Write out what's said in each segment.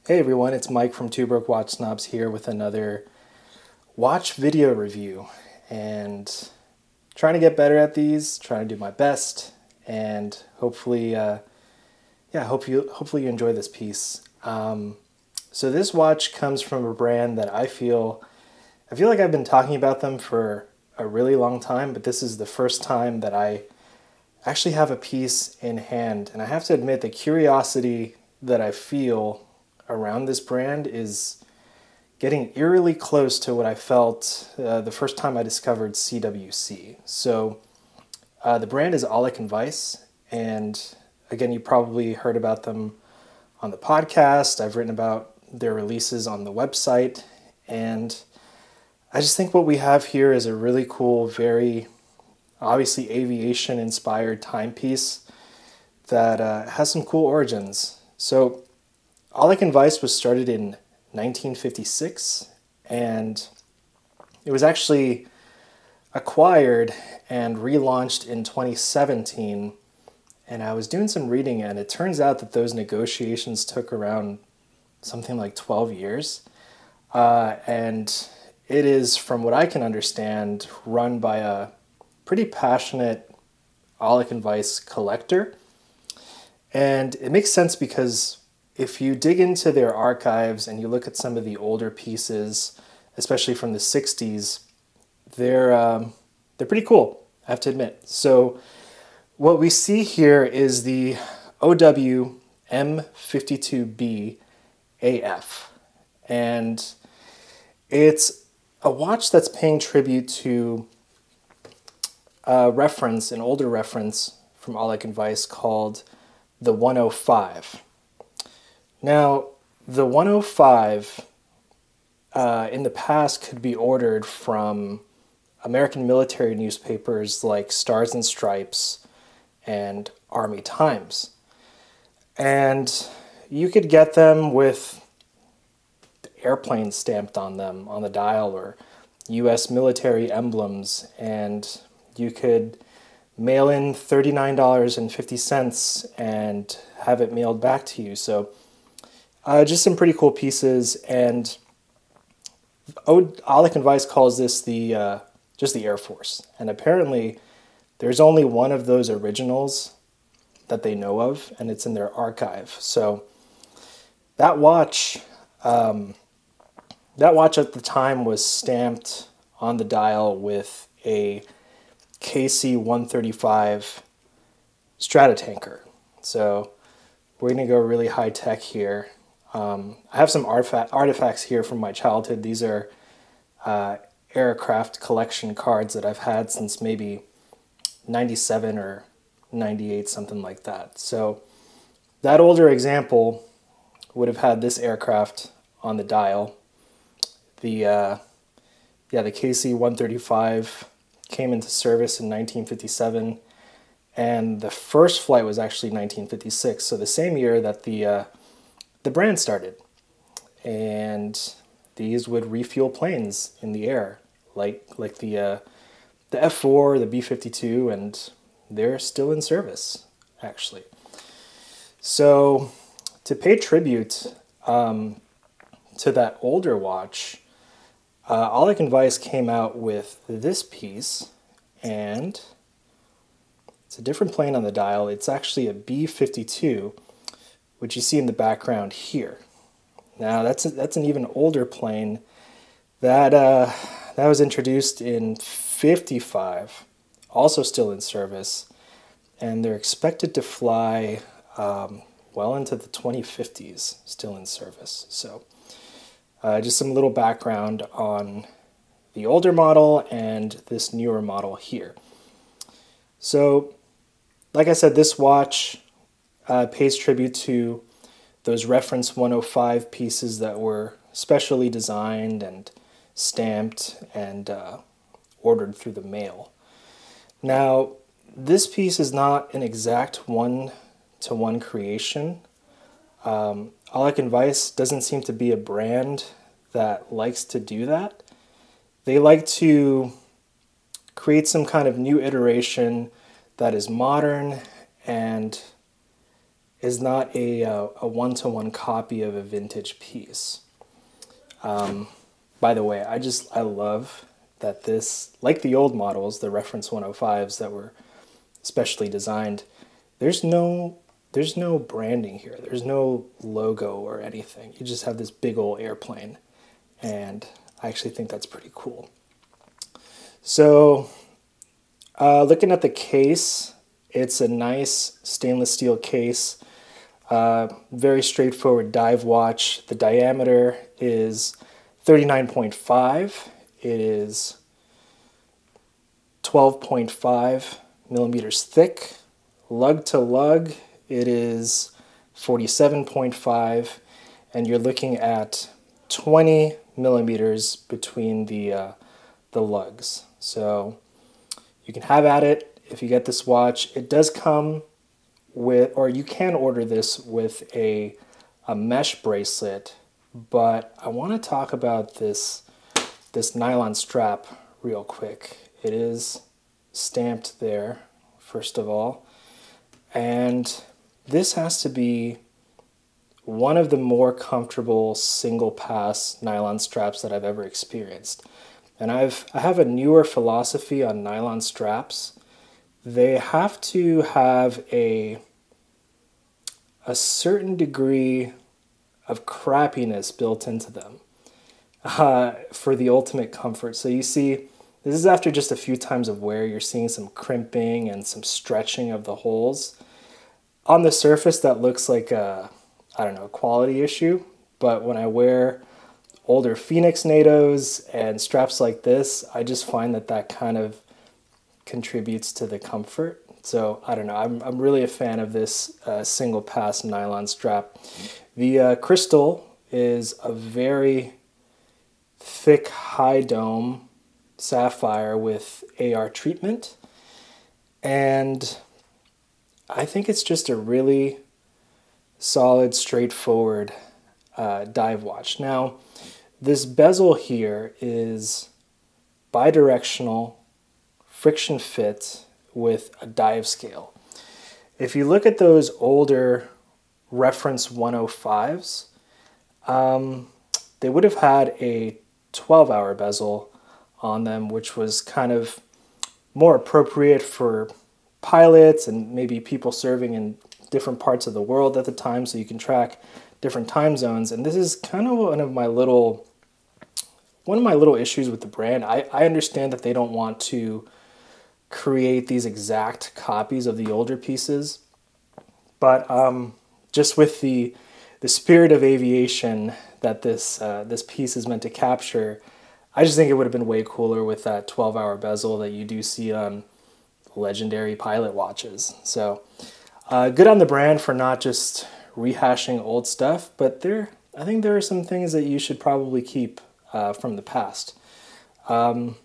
Hey everyone, it's Mike from Two Broke Watch Snobs here with another watch video review, and trying to get better at these, trying to do my best, and hopefully, hopefully you enjoy this piece. So this watch comes from a brand that I feel like I've been talking about them for a really long time, but this is the first time that I actually have a piece in hand, and I have to admit the curiosity that I feel around this brand is getting eerily close to what I felt the first time I discovered CWC. So the brand is Ollech Wajs, and again, you probably heard about them on the podcast. I've written about their releases on the website, and I just think what we have here is a really cool, very obviously aviation-inspired timepiece that has some cool origins. So Ollech Wajs was started in 1956, and it was actually acquired and relaunched in 2017. And I was doing some reading, and it turns out that those negotiations took around something like 12 years. And it is, from what I can understand, run by a pretty passionate Ollech Wajs collector. And it makes sense because if you dig into their archives and you look at some of the older pieces, especially from the 60s, they're pretty cool, I have to admit. So what we see here is the OW M-52B AF. And it's a watch that's paying tribute to a reference, an older reference from Ollech Wajs called the 105. Now, the 105 in the past could be ordered from American military newspapers like Stars and Stripes and Army Times. And you could get them with airplanes stamped on them on the dial, or US military emblems, and you could mail in $39.50 and have it mailed back to you. So just some pretty cool pieces, and Ollech Wajs calls this the just the Air Force, and apparently there's only one of those originals that they know of, and it's in their archive. So that watch at the time was stamped on the dial with a KC-135 Stratotanker. So we're going to go really high tech here. I have some artifacts here from my childhood. These are aircraft collection cards that I've had since maybe 97 or 98, something like that. So that older example would have had this aircraft on the dial. The KC-135 came into service in 1957, and the first flight was actually 1956, so the same year that the brand started. And these would refuel planes in the air, like the F-4, the B-52, and they're still in service, actually. So to pay tribute to that older watch, Ollech Wajs came out with this piece, and it's a different plane on the dial. It's actually a B-52, which you see in the background here. Now that's an even older plane that was introduced in '55, also still in service, and they're expected to fly well into the 2050s, still in service. So just some little background on the older model and this newer model here. So, like I said, this watch pays tribute to those reference 105 pieces that were specially designed and stamped and ordered through the mail. Now, this piece is not an exact one-to-one creation. Ollech Wajs doesn't seem to be a brand that likes to do that. They like to create some kind of new iteration that is modern and is not a one-to-one copy of a vintage piece. By the way, I love that this, like the old models, the reference 105s that were specially designed, there's no branding here. There's no logo or anything. You just have this big old airplane, and I actually think that's pretty cool. So looking at the case, it's a nice stainless steel case. Very straightforward dive watch. The diameter is 39.5. It is 12.5 millimeters thick. Lug to lug, it is 47.5, and you're looking at 20 millimeters between the lugs. So you can have at it if you get this watch. It does come with, or you can order this with a mesh bracelet, but I want to talk about this nylon strap real quick. It is stamped there, first of all, and this has to be one of the more comfortable single pass nylon straps that I've ever experienced. And I have a newer philosophy on nylon straps. They have to have a certain degree of crappiness built into them for the ultimate comfort. So you see, this is after just a few times of wear, you're seeing some crimping and some stretching of the holes. On the surface, that looks like a, I don't know, quality issue, but when I wear older Phoenix NATOs and straps like this, I just find that kind of contributes to the comfort. So I don't know, I'm really a fan of this single pass nylon strap. The crystal is a very thick high dome sapphire with AR treatment, and I think it's just a really solid, straightforward dive watch. Now, this bezel here is bi-directional, friction fit with a dive scale. If you look at those older reference 105s, they would have had a 12-hour bezel on them, which was kind of more appropriate for pilots and maybe people serving in different parts of the world at the time, so you can track different time zones. And this is kind of one of my little issues with the brand. I understand that they don't want to create these exact copies of the older pieces, but just with the spirit of aviation that this piece is meant to capture, I just think it would have been way cooler with that 12-hour bezel that you do see on legendary pilot watches. So good on the brand for not just rehashing old stuff, but I think there are some things that you should probably keep from the past. There's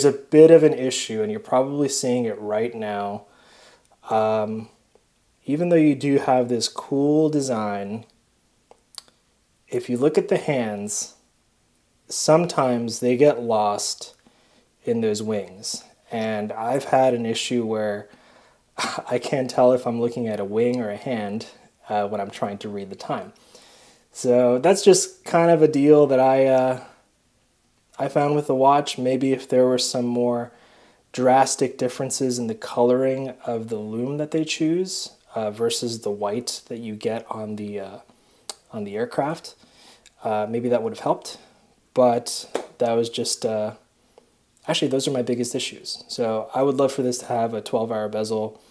a bit of an issue, and you're probably seeing it right now. Even though you do have this cool design, if you look at the hands, sometimes they get lost in those wings. And I've had an issue where I can't tell if I'm looking at a wing or a hand when I'm trying to read the time. So that's just kind of a deal that I found with the watch. Maybe if there were some more drastic differences in the coloring of the lume that they choose versus the white that you get on the aircraft, maybe that would have helped. But that was just actually, those are my biggest issues. So I would love for this to have a 12-hour bezel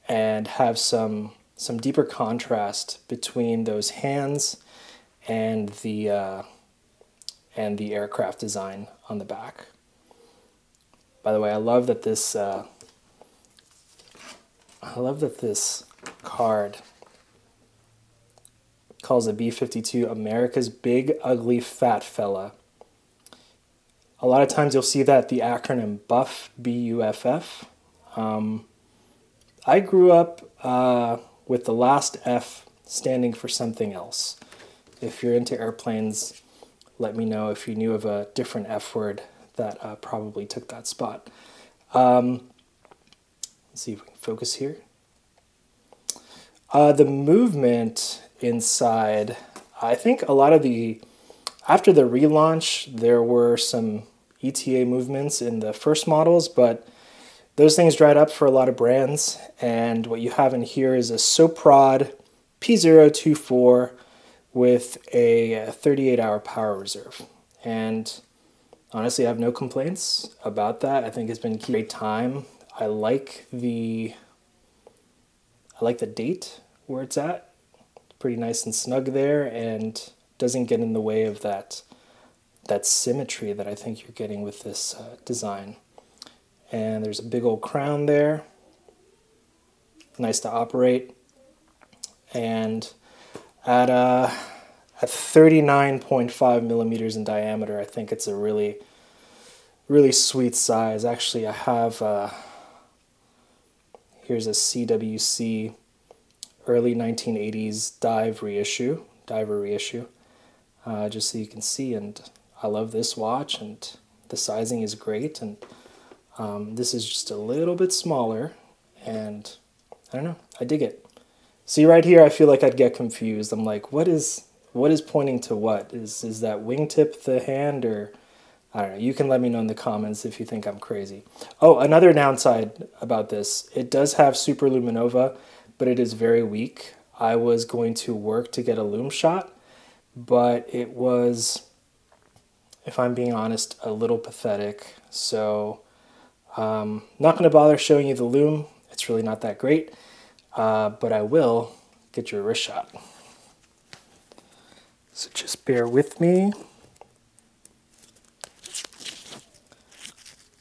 and have some deeper contrast between those hands and the aircraft design on the back. By the way, I love that this card calls the B-52 America's Big Ugly Fat Fella. A lot of times you'll see that the acronym BUFF, B-U-F-F. I grew up with the last F standing for something else. If you're into airplanes, let me know if you knew of a different F word that probably took that spot. Let's see if we can focus here. The movement inside, I think a lot of after the relaunch, there were some ETA movements in the first models, but those things dried up for a lot of brands. And what you have in here is a SOPROD P024 with a 38-hour power reserve. And honestly, I have no complaints about that. I think it's been a great time. I like the date where it's at. It's pretty nice and snug there, and doesn't get in the way of that symmetry that I think you're getting with this design. And there's a big old crown there. Nice to operate. And at 39.5 millimeters in diameter, I think it's a really, really sweet size. Actually, I have, here's a CWC early 1980s diver reissue, just so you can see. And I love this watch, and the sizing is great. And this is just a little bit smaller, and I don't know, I dig it. See right here, I feel like I'd get confused. I'm like, what is pointing to what? Is that wingtip the hand, or I don't know. You can let me know in the comments if you think I'm crazy. Oh, another downside about this, it does have superluminova, but it is very weak. I was going to work to get a lume shot, but it was, if I'm being honest, a little pathetic. So not going to bother showing you the lume. It's really not that great, but I will get you a wrist shot. So just bear with me.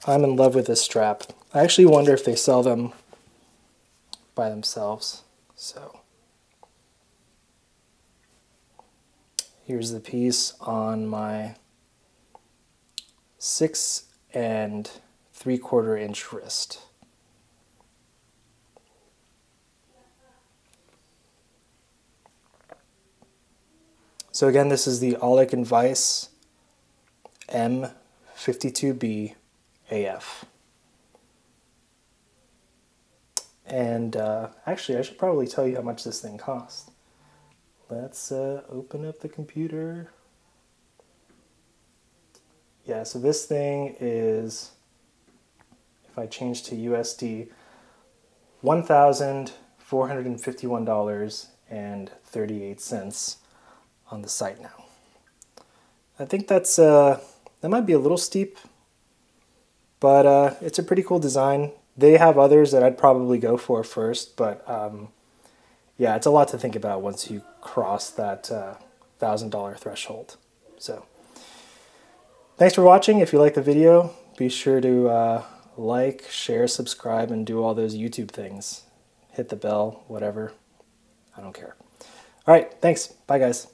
I'm in love with this strap. I actually wonder if they sell them by themselves. So here's the piece on my 6 3/4 inch wrist. So again, this is the Ollech Wajs M-52B AF. And actually, I should probably tell you how much this thing costs. Let's open up the computer. Yeah, so this thing is, if I change to USD, $1,451.38 on the site now. I think that might be a little steep, but it's a pretty cool design. They have others that I'd probably go for first, but yeah, it's a lot to think about once you cross that $1,000 threshold. So thanks for watching. If you like the video, be sure to like, share, subscribe, and do all those YouTube things. Hit the bell, whatever. I don't care. All right, thanks. Bye, guys.